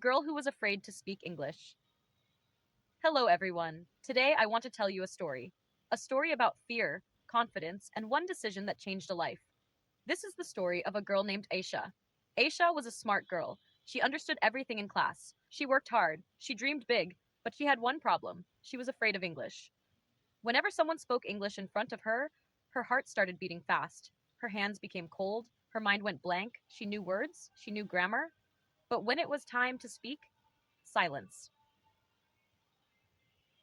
girl who was afraid to speak English. Hello, everyone. Today I want to tell you a story. A story about fear, confidence, and one decision that changed a life. This is the story of a girl named Aisha. Aisha was a smart girl. She understood everything in class. She worked hard. She dreamed big. But she had one problem. She was afraid of English. Whenever someone spoke English in front of her, her heart started beating fast. Her hands became cold. Her mind went blank. She knew words. She knew grammar. But when it was time to speak, silence.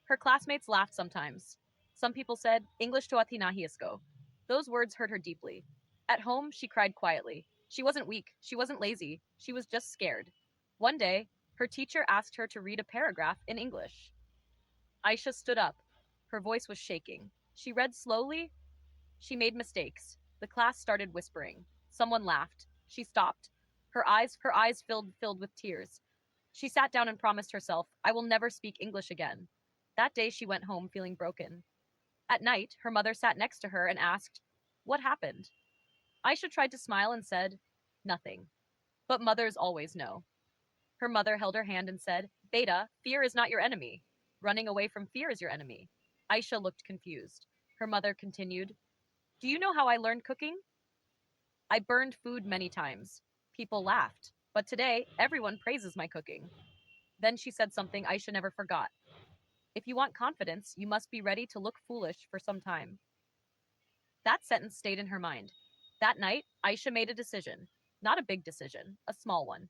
Her classmates laughed sometimes. Some people said, English to ati nahi isko. Those words hurt her deeply. At home, she cried quietly. She wasn't weak. She wasn't lazy. She was just scared. One day, her teacher asked her to read a paragraph in English. Aisha stood up. Her voice was shaking. She read slowly. She made mistakes. The class started whispering. Someone laughed. She stopped. Her eyes filled with tears. She sat down and promised herself, I will never speak English again. That day she went home feeling broken. At night, her mother sat next to her and asked, What happened? Aisha tried to smile and said, Nothing. But mothers always know. Her mother held her hand and said, Beta, fear is not your enemy. Running away from fear is your enemy. Aisha looked confused. Her mother continued, Do you know how I learned cooking? I burned food many times. People laughed. But today, everyone praises my cooking. Then she said something Aisha never forgot. If you want confidence, you must be ready to look foolish for some time. That sentence stayed in her mind. That night, Aisha made a decision. Not a big decision, a small one.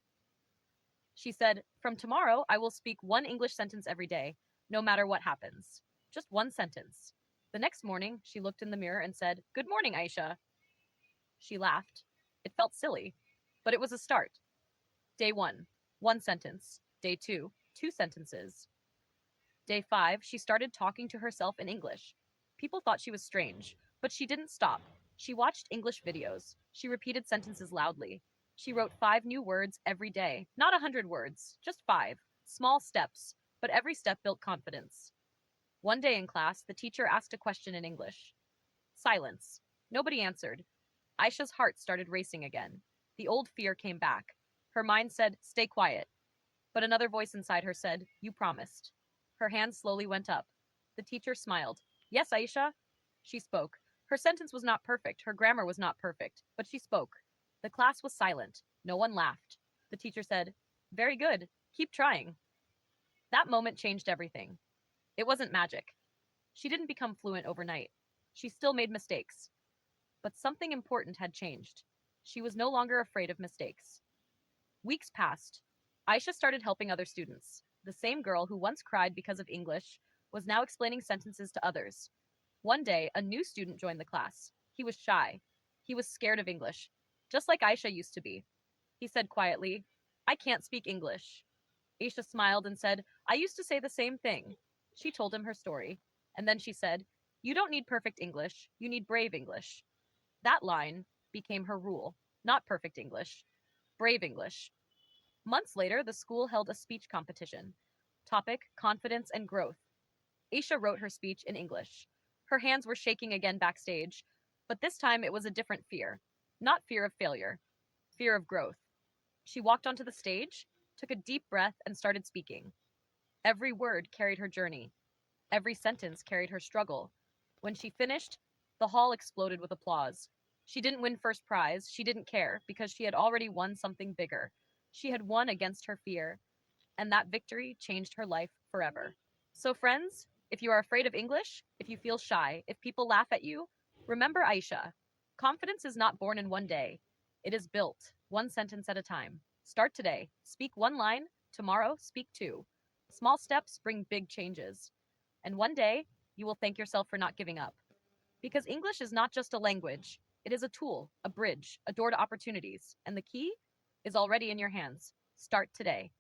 She said, From tomorrow, I will speak one English sentence every day, no matter what happens. Just one sentence. The next morning, she looked in the mirror and said, Good morning, Aisha. She laughed. It felt silly, but it was a start. Day 1, one sentence. Day 2, two sentences. Day 5, she started talking to herself in English. People thought she was strange, but she didn't stop. She watched English videos. She repeated sentences loudly. She wrote 5 new words every day. Not 100 words, just 5. Small steps, but every step built confidence. One day in class, the teacher asked a question in English. Silence. Nobody answered. Aisha's heart started racing again. The old fear came back. Her mind said, Stay quiet. But another voice inside her said, You promised. Her hand slowly went up. The teacher smiled. Yes, Aisha. She spoke. Her sentence was not perfect. Her grammar was not perfect. But she spoke. The class was silent. No one laughed. The teacher said, Very good. Keep trying. That moment changed everything. It wasn't magic. She didn't become fluent overnight. She still made mistakes. But something important had changed. She was no longer afraid of mistakes. Weeks passed. Aisha started helping other students. The same girl who once cried because of English was now explaining sentences to others. One day, a new student joined the class. He was shy. He was scared of English, just like Aisha used to be. He said quietly, I can't speak English. Aisha smiled and said, I used to say the same thing. She told him her story. And then she said, You don't need perfect English. You need brave English. That line became her rule. Not perfect English, brave English. Months later, the school held a speech competition. Topic, confidence and growth. Aisha wrote her speech in English. Her hands were shaking again backstage, but this time it was a different fear. Not fear of failure, fear of growth. She walked onto the stage, took a deep breath, and started speaking. Every word carried her journey. Every sentence carried her struggle. When she finished, the hall exploded with applause. She didn't win first prize. She didn't care because she had already won something bigger. She had won against her fear, and that victory changed her life forever. So, friends, if you are afraid of English, if you feel shy, if people laugh at you, remember Aisha. Confidence is not born in one day, it is built one sentence at a time. Start today. Speak one line. Tomorrow, speak two. Small steps bring big changes. And one day, you will thank yourself for not giving up. Because English is not just a language, it is a tool, a bridge, a door to opportunities. And the key is already in your hands. Start today.